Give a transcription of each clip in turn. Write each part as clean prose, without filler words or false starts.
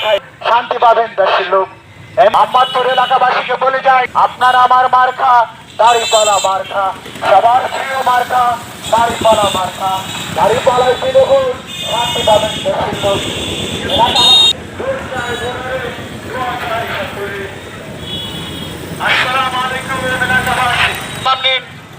মার্কায় শান্তি পাবেন দেশের লোক। মোহাম্মদপুর এলাকাবাসীকে বলে যায়, আপনার আমার মার্কা দাড়িপাল্লা মার্কা, সবার প্রিয় মার্কা দাড়িপাল্লা মার্কা। দাড়িপাল্লায় দিলে ভোট, শান্তি পাবেন দেশের লোক। আসসালামু আলাইকুম এলাকাবাসী,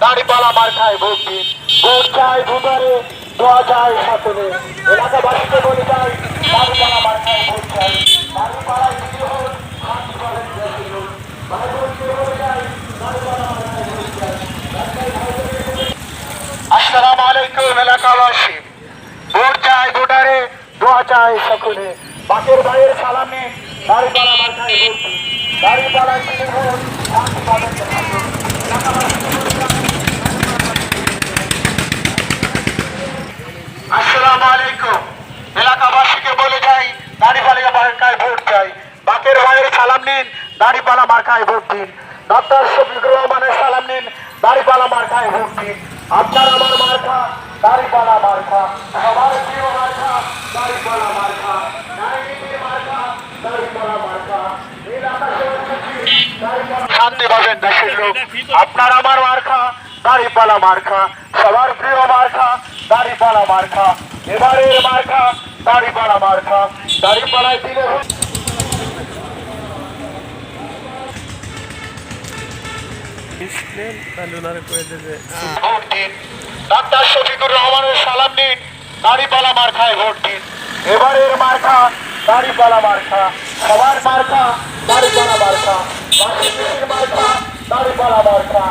দাড়িপাল্লা মার্কায় ভোট দিন। ভোট চাই ভোটারে, দোয়া চাই সকলে। এলাকাবাসীকে বলে যায়, দাড়িপাল্লা মার্কায় ভোট চাই। দাড়িপাল্লায় দিলে ভোট, শান্তি পাবেন দেশের লোক। আসসালামু আলাইকুম এলাকাবাসী, ভোট চাই ভোটারে, দোয়া চাই সকলে। বাকের ভাইয়ের সালাম নিন, দাড়িপাল্লা মার্কায় ভোট দিন। দাড়িপাল্লায় দিলে ভোট, শান্তি পাবেন দেশের লোক। আসসালামু আলাইকুম এলাকাবাসীকে বলে যাই, দাড়িপাল্লা মার্কায় ভোট চাই। বাকের ভাইয়ের সালাম নিন, দাড়িপাল্লা মার্কায় ভোট দিন। ডক্টর শফিকুর রহমানের সালাম নিন, দাড়িপাল্লা মার্কায় ভোট দিন। আপনার আমার মার্কা দাড়িপাল্লা মার্কা, সবার প্রিয় মার্কা দাড়িপাল্লা মার্কা, নারীনীতির মার্কা দাড়িপাল্লা মার্কা। শান্তি পাবেন দেশের লোক। আপনার আমার মার্কা দাড়িপাল্লা মার্কা, সবার প্রিয় মার্কা দাড়িপাল্লা মার্কা। এবারের মার্কা দাড়িপাল্লা মার্কা, দাড়িপাল্লায় দিলে ডক্টর শফিকুর রহমানের সালাম নিন, দাড়িপাল্লা মার্কায় ভোট দিন। এবারের মার্কা দাড়িপাল্লা মার্কা, সবার মার্কা দাড়িপাল্লা মার্কা, মার্কা দাড়িপাল্লা মার্কা।